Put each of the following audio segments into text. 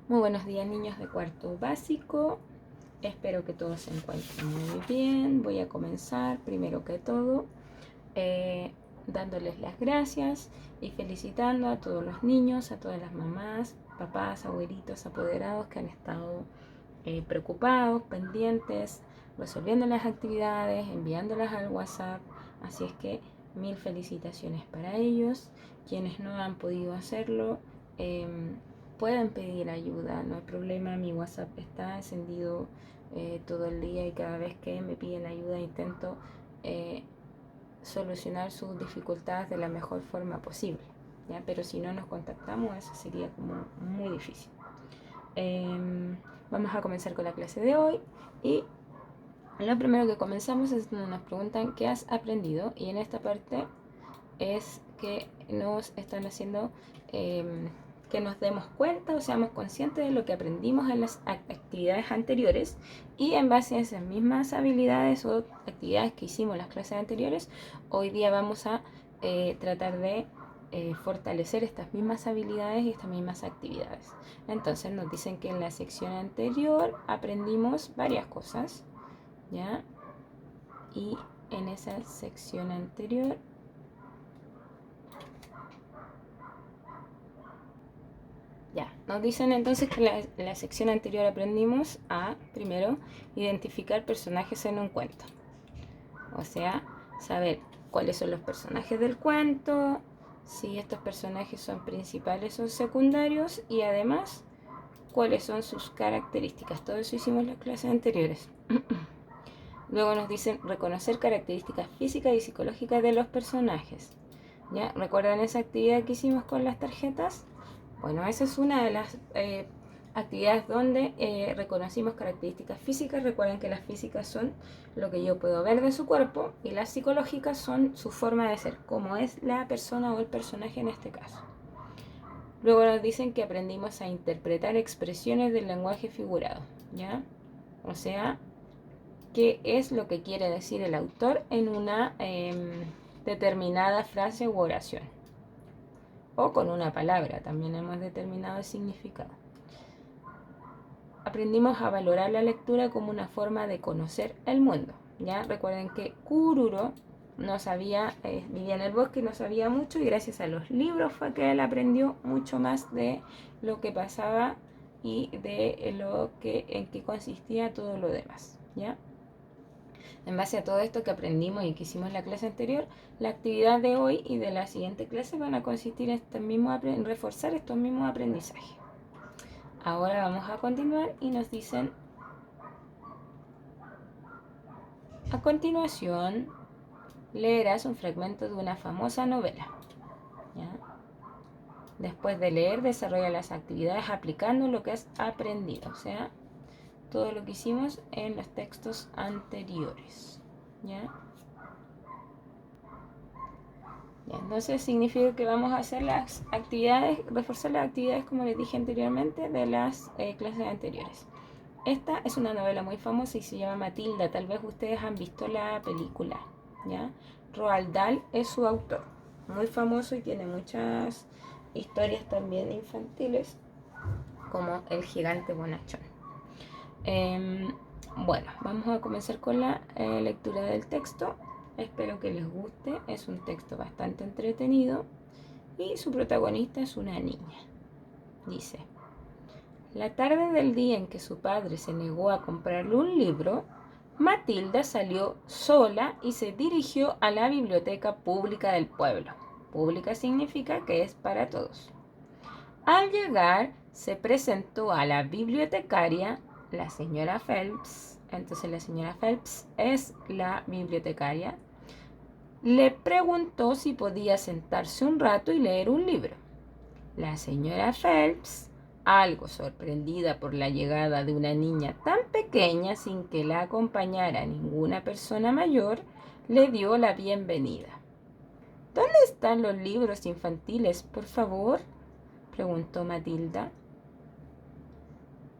Muy buenos días, niños de cuarto básico. Espero que todos se encuentren muy bien. Voy a comenzar primero que todo dándoles las gracias y felicitando a todos los niños, a todas las mamás, papás, abuelitos, apoderados que han estado preocupados, pendientes, resolviendo las actividades, enviándolas al WhatsApp. Así es que mil felicitaciones para ellos. Quienes no han podido hacerlo, pueden pedir ayuda, no hay problema. Mi WhatsApp está encendido todo el día y cada vez que me piden ayuda intento solucionar sus dificultades de la mejor forma posible, ¿ya? Pero si no nos contactamos, eso sería como muy difícil. Vamos a comenzar con la clase de hoy y lo primero que comenzamos es donde nos preguntan qué has aprendido, y en esta parte es que nos están haciendo que nos demos cuenta o seamos conscientes de lo que aprendimos en las actividades anteriores, y en base a esas mismas habilidades o actividades que hicimos en las clases anteriores, hoy día vamos a tratar de fortalecer estas mismas habilidades y estas mismas actividades. Entonces nos dicen que en la sección anterior aprendimos varias cosas, ¿ya? Y en esa sección anterior ya, nos dicen entonces que en la sección anterior aprendimos a, primero, identificar personajes en un cuento. O sea, saber cuáles son los personajes del cuento, si estos personajes son principales o secundarios, y además cuáles son sus características. Todo eso hicimos en las clases anteriores. Luego nos dicen reconocer características físicas y psicológicas de los personajes. ¿Ya? ¿Recuerdan esa actividad que hicimos con las tarjetas? Bueno, esa es una de las actividades donde reconocimos características físicas. Recuerden que las físicas son lo que yo puedo ver de su cuerpo y las psicológicas son su forma de ser, cómo es la persona o el personaje en este caso. Luego nos dicen que aprendimos a interpretar expresiones del lenguaje figurado, ¿ya? O sea, qué es lo que quiere decir el autor en una determinada frase u oración. O con una palabra, también hemos determinado el significado. Aprendimos a valorar la lectura como una forma de conocer el mundo. ¿Ya? Recuerden que Kururo no sabía, vivía en el bosque y no sabía mucho, y gracias a los libros fue que él aprendió mucho más de lo que pasaba y de en qué consistía todo lo demás. ¿Ya? En base a todo esto que aprendimos y que hicimos en la clase anterior, la actividad de hoy y de la siguiente clase van a consistir en reforzar estos mismos aprendizajes. Ahora vamos a continuar y nos dicen: a continuación leerás un fragmento de una famosa novela. ¿Ya? Después de leer, desarrolla las actividades aplicando lo que has aprendido, o sea, todo lo que hicimos en los textos anteriores. ¿Ya? Ya, entonces significa que vamos a hacer las actividades, reforzar las actividades, como les dije anteriormente, de las clases anteriores. Esta es una novela muy famosa y se llama Matilda. Tal vez ustedes han visto la película, ¿ya? Roald Dahl es su autor, muy famoso, y tiene muchas historias también infantiles, como El gigante bonachón. Bueno, vamos a comenzar con la lectura del texto. Espero que les guste. Es un texto bastante entretenido y su protagonista es una niña. Dice: la tarde del día en que su padre se negó a comprarle un libro, Matilda salió sola y se dirigió a la biblioteca pública del pueblo. Pública significa que es para todos. Al llegar, se presentó a la bibliotecaria, la señora Phelps. Entonces la señora Phelps es la bibliotecaria. Le preguntó si podía sentarse un rato y leer un libro. La señora Phelps, algo sorprendida por la llegada de una niña tan pequeña sin que la acompañara ninguna persona mayor, le dio la bienvenida. ¿Dónde están los libros infantiles, por favor?, preguntó Matilda.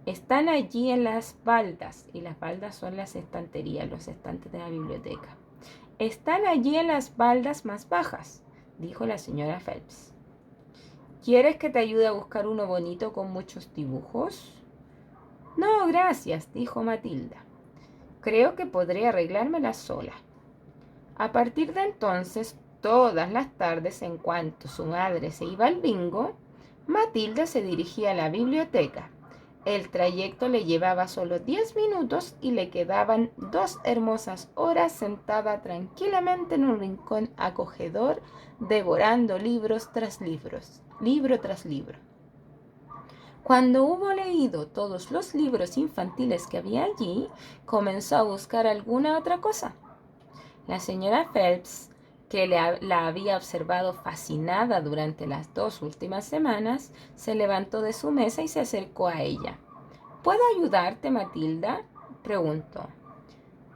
Están allí en las baldas, y las baldas son las estanterías, los estantes de la biblioteca. Están allí en las baldas más bajas, dijo la señora Phelps. ¿Quieres que te ayude a buscar uno bonito con muchos dibujos? No, gracias, dijo Matilda. Creo que podré arreglármela sola. A partir de entonces, todas las tardes, en cuanto su madre se iba al bingo, Matilda se dirigía a la biblioteca. El trayecto le llevaba solo 10 minutos y le quedaban 2 hermosas horas sentada tranquilamente en un rincón acogedor, devorando libros tras libros, libro tras libro. Cuando hubo leído todos los libros infantiles que había allí, comenzó a buscar alguna otra cosa. La señora Phelps, que la había observado fascinada durante las 2 últimas semanas, se levantó de su mesa y se acercó a ella. ¿Puedo ayudarte, Matilda?, preguntó.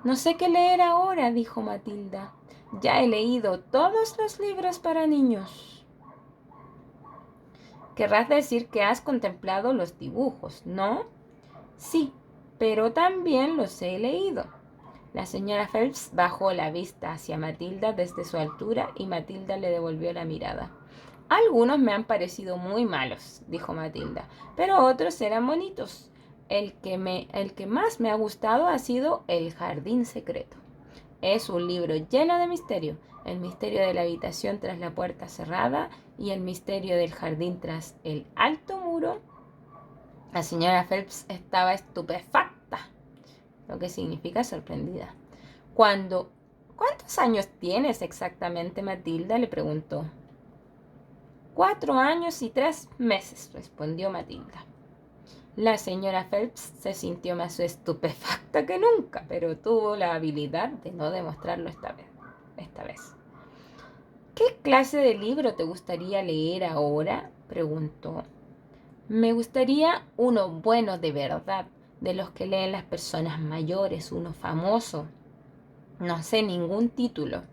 No sé qué leer ahora, dijo Matilda. Ya he leído todos los libros para niños. Querrás decir que has contemplado los dibujos, ¿no? Sí, pero también los he leído. La señora Phelps bajó la vista hacia Matilda desde su altura y Matilda le devolvió la mirada. Algunos me han parecido muy malos, dijo Matilda, pero otros eran bonitos. El que más me ha gustado ha sido El jardín secreto. Es un libro lleno de misterio. El misterio de la habitación tras la puerta cerrada y el misterio del jardín tras el alto muro. La señora Phelps estaba estupefacta, lo que significa sorprendida. ¿Cuántos años tienes exactamente, Matilda?, le preguntó. 4 años y 3 meses, respondió Matilda. La señora Phelps se sintió más estupefacta que nunca, pero tuvo la habilidad de no demostrarlo esta vez. ¿Qué clase de libro te gustaría leer ahora?, preguntó. Me gustaría uno bueno de verdad, de los que leen las personas mayores, uno famoso. No sé ningún título.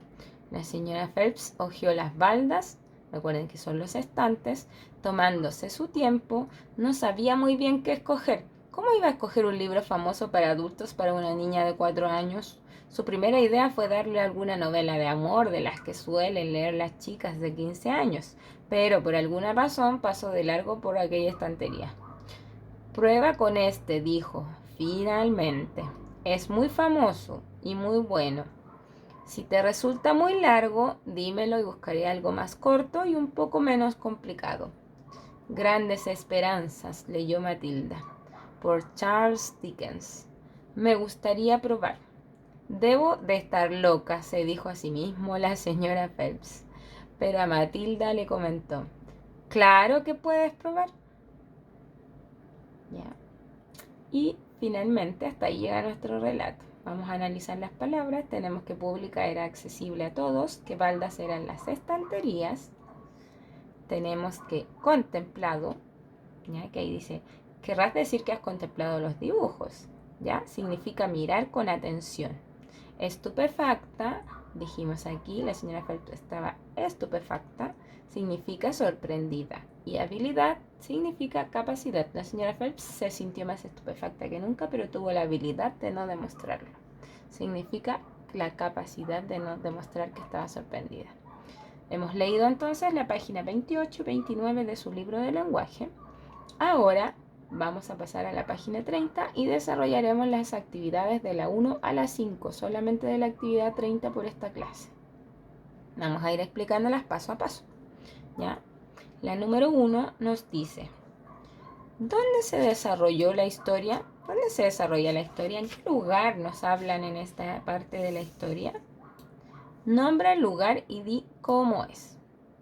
La señora Phelps hojeó las baldas, recuerden que son los estantes, tomándose su tiempo, no sabía muy bien qué escoger. ¿Cómo iba a escoger un libro famoso para adultos para una niña de 4 años? Su primera idea fue darle alguna novela de amor de las que suelen leer las chicas de 15 años, pero por alguna razón pasó de largo por aquella estantería. Prueba con este, dijo, finalmente. Es muy famoso y muy bueno. Si te resulta muy largo, dímelo y buscaré algo más corto y un poco menos complicado. Grandes esperanzas, leyó Matilda, por Charles Dickens. Me gustaría probar. Debo de estar loca, se dijo a sí mismo la señora Phelps. Pero a Matilda le comentó, claro que puedes probar. Ya. Y finalmente hasta ahí llega nuestro relato. Vamos a analizar las palabras. Tenemos que pública era accesible a todos, que baldas eran las estanterías. Tenemos que contemplado, ¿ya? Que ahí dice, querrás decir que has contemplado los dibujos, ¿ya? Significa mirar con atención. Estupefacta, dijimos aquí, la señora Phelps estaba estupefacta, significa sorprendida. Y habilidad significa capacidad. La señora Phelps se sintió más estupefacta que nunca, pero tuvo la habilidad de no demostrarlo. Significa la capacidad de no demostrar que estaba sorprendida. Hemos leído entonces la página 28 y 29 de su libro de lenguaje. Ahora vamos a pasar a la página 30 y desarrollaremos las actividades de la 1 a la 5, solamente de la actividad 30 por esta clase. Vamos a ir explicándolas paso a paso, ¿ya? La número 1 nos dice, ¿dónde se desarrolló la historia? ¿Dónde se desarrolla la historia? ¿En qué lugar nos hablan en esta parte de la historia? Nombra el lugar y di cómo es,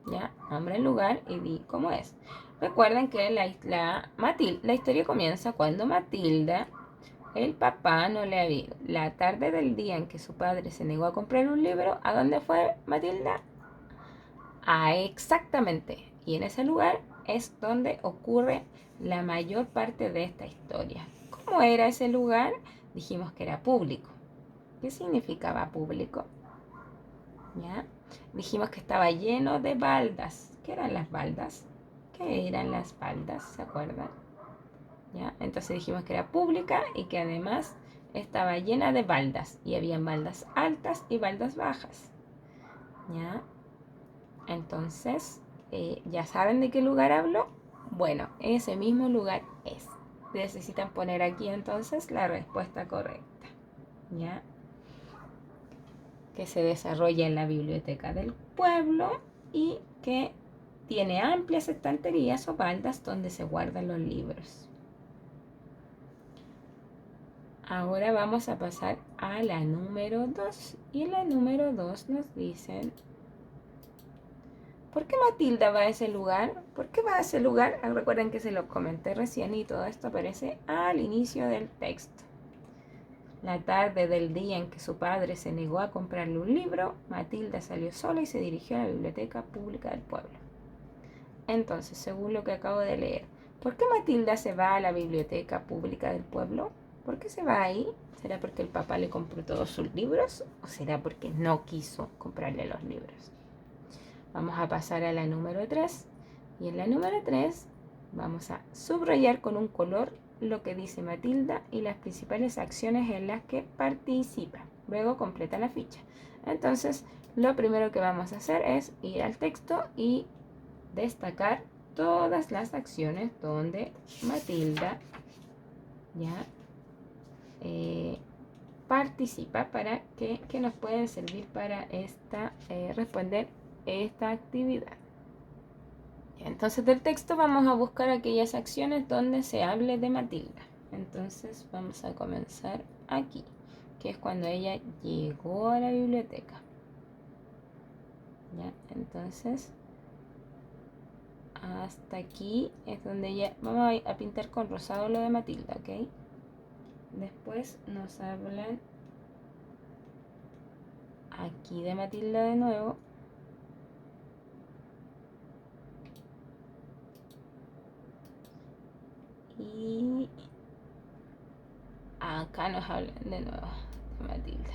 ¿ya? Nombra el lugar y di cómo es. Recuerden que la historia comienza cuando Matilda, el papá no le había... La tarde del día en que su padre se negó a comprar un libro, ¿a dónde fue Matilda? Exactamente. Y en ese lugar es donde ocurre la mayor parte de esta historia. ¿Cómo era ese lugar? Dijimos que era público. ¿Qué significaba público? ¿Ya? Dijimos que estaba lleno de baldas. ¿Qué eran las baldas? ¿Qué eran las baldas? ¿Se acuerdan? ¿Ya? Entonces dijimos que era pública y que además estaba llena de baldas. Y habían baldas altas y baldas bajas. ¿Ya? Entonces, ¿Ya saben de qué lugar hablo? Bueno, ese mismo lugar es. Necesitan poner aquí entonces la respuesta correcta, ¿ya? Que se desarrolla en la biblioteca del pueblo y que tiene amplias estanterías o baldas donde se guardan los libros. Ahora vamos a pasar a la número 2. Y en la número 2 nos dicen: ¿por qué Matilda va a ese lugar? ¿Por qué va a ese lugar? Recuerden que se lo comenté recién y todo esto aparece al inicio del texto. La tarde del día en que su padre se negó a comprarle un libro, Matilda salió sola y se dirigió a la biblioteca pública del pueblo. Entonces, según lo que acabo de leer, ¿por qué Matilda se va a la biblioteca pública del pueblo? ¿Por qué se va ahí? ¿Será porque el papá le compró todos sus libros o será porque no quiso comprarle los libros? Vamos a pasar a la número 3. Y en la número 3 vamos a subrayar con un color lo que dice Matilda y las principales acciones en las que participa. Luego completa la ficha. Entonces, lo primero que vamos a hacer es ir al texto y destacar todas las acciones donde Matilda ya participa para que nos pueden servir para responder esta actividad. Entonces del texto vamos a buscar aquellas acciones donde se hable de Matilda. Entonces vamos a comenzar aquí, que es cuando ella llegó a la biblioteca. ¿Ya? Entonces hasta aquí es donde ella... Vamos a pintar con rosado lo de Matilda, ¿ok? Después nos hablan aquí de Matilda de nuevo. Y acá nos hablan de nuevo de Matilda.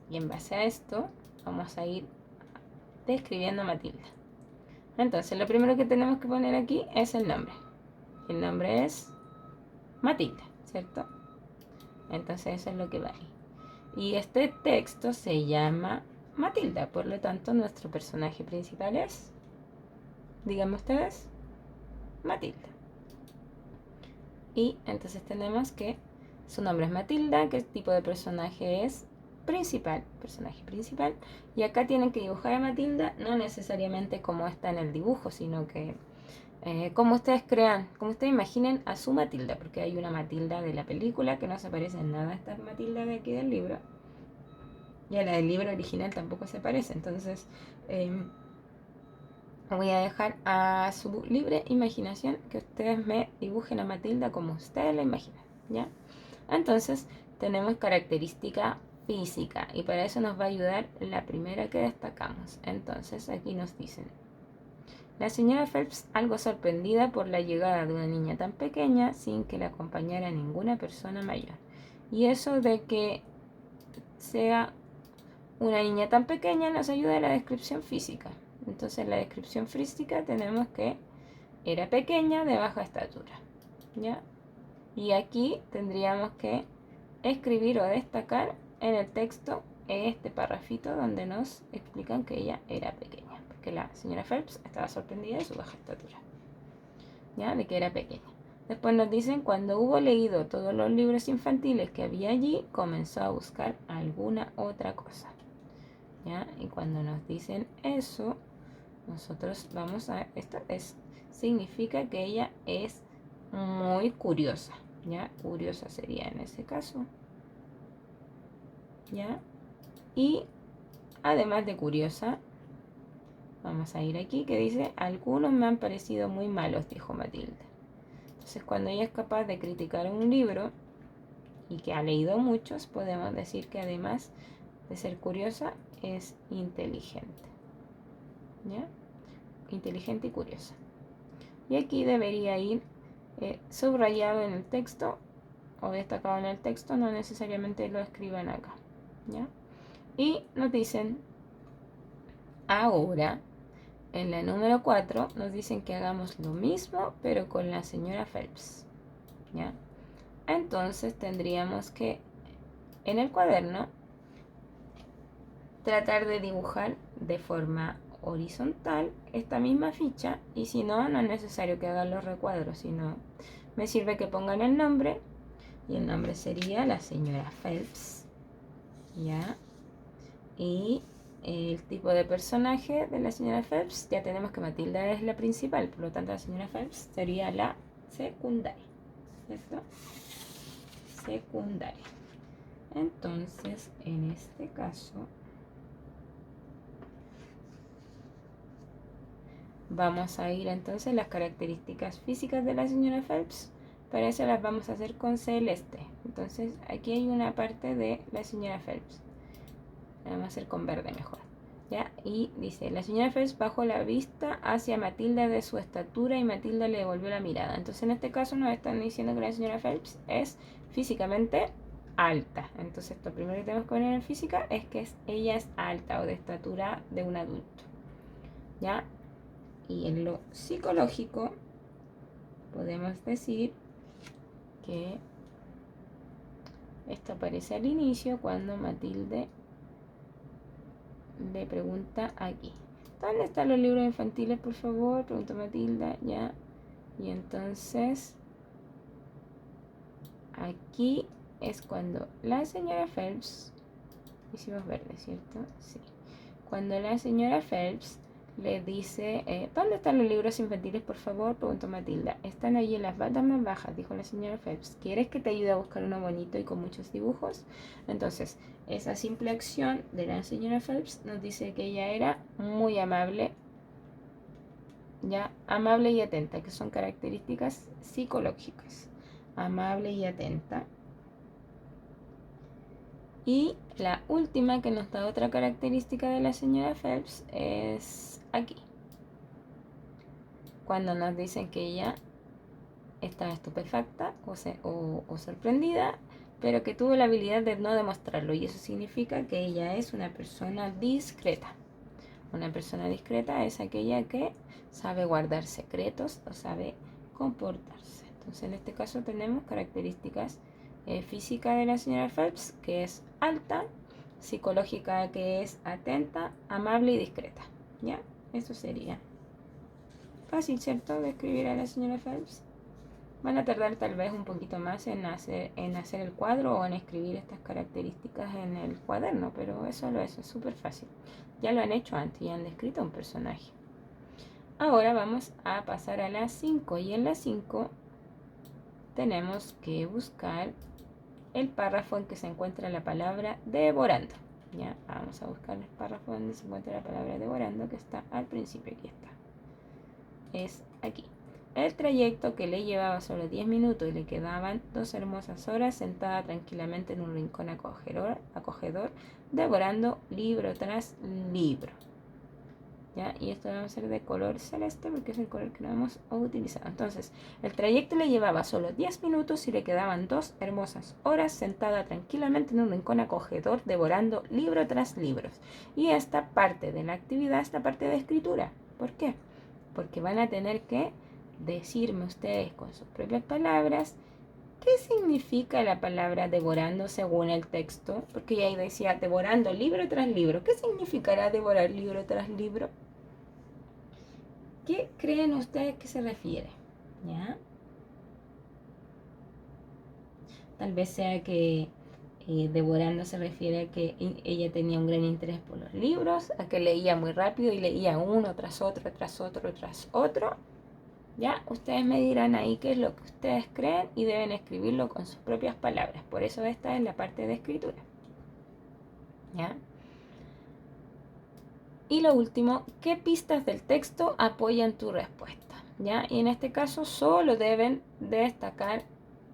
Y en base a esto vamos a ir describiendo a Matilda. Entonces lo primero que tenemos que poner aquí es el nombre. El nombre es Matilda, ¿cierto? Entonces eso es lo que va ahí. Y este texto se llama Matilda, por lo tanto nuestro personaje principal es, díganme ustedes, Matilda. Y entonces tenemos que su nombre es Matilda, qué tipo de personaje es, personaje principal. Y acá tienen que dibujar a Matilda, no necesariamente como está en el dibujo, sino que como ustedes crean, como ustedes imaginen a su Matilda, porque hay una Matilda de la película que no se parece en nada a esta Matilda de aquí del libro. Y a la del libro original tampoco se parece, entonces voy a dejar a su libre imaginación que ustedes me dibujen a Matilda como ustedes la imaginan, ¿ya? Entonces tenemos característica física y para eso nos va a ayudar la primera que destacamos. Entonces aquí nos dicen: la señora Phelps, algo sorprendida por la llegada de una niña tan pequeña sin que la acompañara ninguna persona mayor. Y eso de que sea una niña tan pequeña nos ayuda a la descripción física. Entonces en la descripción física tenemos que era pequeña, de baja estatura, ¿ya? Y aquí tendríamos que escribir o destacar en el texto este parrafito donde nos explican que ella era pequeña, porque la señora Phelps estaba sorprendida de su baja estatura, ¿ya? De que era pequeña. Después nos dicen: cuando hubo leído todos los libros infantiles que había allí, comenzó a buscar alguna otra cosa, ¿ya? Y cuando nos dicen eso, nosotros vamos a... significa que ella es muy curiosa, ¿ya? Curiosa sería en ese caso, ¿ya? Y además de curiosa, vamos a ir aquí que dice: algunos me han parecido muy malos, dijo Matilda. Entonces cuando ella es capaz de criticar un libro y que ha leído muchos, podemos decir que además de ser curiosa, es inteligente, ¿ya? Inteligente y curiosa. Y aquí debería ir subrayado en el texto o destacado en el texto, no necesariamente lo escriban acá, ¿ya? Y nos dicen ahora, en la número 4, nos dicen que hagamos lo mismo, pero con la señora Phelps, ¿ya? Entonces tendríamos que, en el cuaderno, tratar de dibujar de forma horizontal esta misma ficha, y si no, no es necesario que hagan los recuadros, sino me sirve que pongan el nombre, y el nombre sería la señora Phelps, ¿ya? Y el tipo de personaje de la señora Phelps, ya tenemos que Matilda es la principal, por lo tanto la señora Phelps sería la secundaria, ¿cierto? Secundaria. Entonces, en este caso, vamos a ir entonces a las características físicas de la señora Phelps. Para eso las vamos a hacer con celeste. Entonces, aquí hay una parte de la señora Phelps. La vamos a hacer con verde mejor. ¿Ya? Y dice, la señora Phelps bajó la vista hacia Matilda de su estatura y Matilda le devolvió la mirada. Entonces, en este caso nos están diciendo que la señora Phelps es físicamente alta. Entonces, lo primero que tenemos que poner en física es que ella es alta o de estatura de un adulto. ¿Ya? Y en lo psicológico podemos decir que esto aparece al inicio cuando Matilde le pregunta aquí, ¿dónde están los libros infantiles, por favor? Pregunta Matilda, ya. Y entonces aquí es cuando la señora Phelps, hicimos verde, ¿cierto? Sí. Cuando la señora Phelps le dice, ¿dónde están los libros infantiles, por favor? Preguntó Matilda. Están allí en las batas más bajas, dijo la señora Phelps. ¿Quieres que te ayude a buscar uno bonito y con muchos dibujos? Entonces, esa simple acción de la señora Phelps nos dice que ella era muy amable, ya, amable y atenta, que son características psicológicas. Amable y atenta. Y la última que nos da otra característica de la señora Phelps es aquí, cuando nos dicen que ella estaba estupefacta o sorprendida, pero que tuvo la habilidad de no demostrarlo, y eso significa que ella es una persona discreta. Una persona discreta es aquella que sabe guardar secretos o sabe comportarse. Entonces, en este caso tenemos características física de la señora Phelps, que es alta, psicológica, que es atenta, amable y discreta. ¿Ya? Eso sería fácil, ¿cierto?, de escribir a la señora Phelps. Van a tardar tal vez un poquito más en hacer el cuadro o en escribir estas características en el cuaderno, pero eso es súper fácil. Ya lo han hecho antes y han descrito un personaje. Ahora vamos a pasar a la 5, y en la 5 tenemos que buscar el párrafo en que se encuentra la palabra devorando. Ya, vamos a buscar el párrafo donde se encuentra la palabra devorando, que está al principio. Aquí está. Es aquí. El trayecto que le llevaba solo 10 minutos y le quedaban 2 hermosas horas sentada tranquilamente en un rincón acogedor, devorando libro tras libro. ¿Ya? Y esto debe ser de color celeste porque es el color que no hemos utilizado. Entonces, el trayecto le llevaba solo 10 minutos y le quedaban 2 hermosas horas sentada tranquilamente en un rincón acogedor, devorando libro tras libro. Y esta parte de la actividad, esta parte de escritura. ¿Por qué? Porque van a tener que decirme ustedes con sus propias palabras qué significa la palabra devorando según el texto, porque ya ahí decía devorando libro tras libro. ¿Qué significará devorar libro tras libro? ¿Qué creen ustedes que se refiere? ¿Ya? Tal vez sea que devorando se refiere a que ella tenía un gran interés por los libros, a que leía muy rápido y leía uno tras otro, tras otro, tras otro. ¿Ya? Ustedes me dirán ahí qué es lo que ustedes creen y deben escribirlo con sus propias palabras. Por eso esta es la parte de escritura. ¿Ya? Y lo último, ¿qué pistas del texto apoyan tu respuesta? ¿Ya? Y en este caso solo deben destacar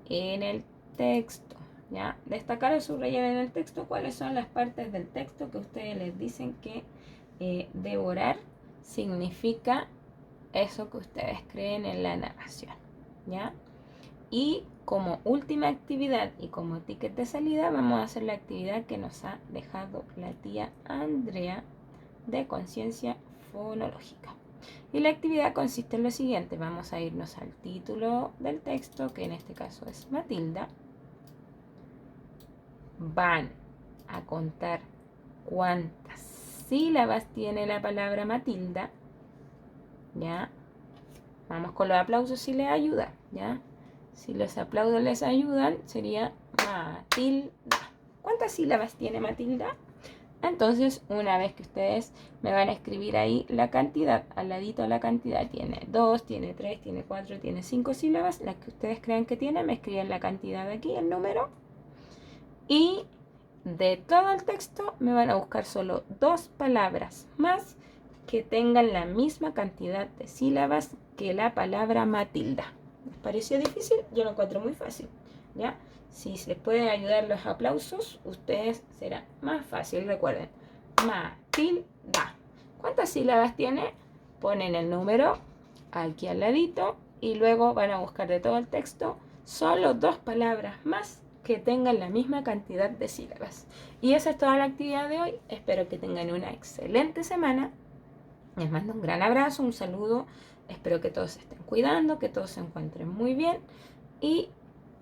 en el texto. ¿Ya? Destacar o subrayar en el texto cuáles son las partes del texto que ustedes les dicen que devorar significa eso que ustedes creen en la narración, ¿ya? Y como última actividad y como ticket de salida vamos a hacer la actividad que nos ha dejado la tía Andrea de conciencia fonológica. Y la actividad consiste en lo siguiente: vamos a irnos al título del texto, que en este caso es Matilda. Van a contar cuántas sílabas tiene la palabra Matilda? ¿Ya? Vamos con los aplausos si les ayuda, ¿ya? Si los aplausos les ayudan, sería Matilda. ¿Cuántas sílabas tiene Matilda? Entonces, una vez que ustedes me van a escribir ahí la cantidad, al ladito de la cantidad, tiene 2, tiene 3, tiene 4, tiene 5 sílabas, las que ustedes crean que tiene, me escriben la cantidad aquí, el número. Y de todo el texto me van a buscar solo 2 palabras más que tengan la misma cantidad de sílabas que la palabra Matilda. ¿Les pareció difícil? Yo lo encuentro muy fácil, ¿ya? Si se pueden ayudar los aplausos, ustedes será más fácil. Recuerden, Matilda. ¿Cuántas sílabas tiene? Ponen el número aquí al ladito y luego van a buscar de todo el texto solo 2 palabras más que tengan la misma cantidad de sílabas. Y esa es toda la actividad de hoy. Espero que tengan una excelente semana. Les mando un gran abrazo, un saludo. Espero que todos se estén cuidando, que todos se encuentren muy bien. Y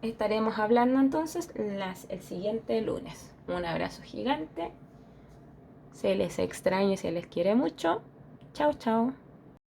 estaremos hablando entonces el siguiente lunes. Un abrazo gigante. Se les extraña y se les quiere mucho. Chao, chao.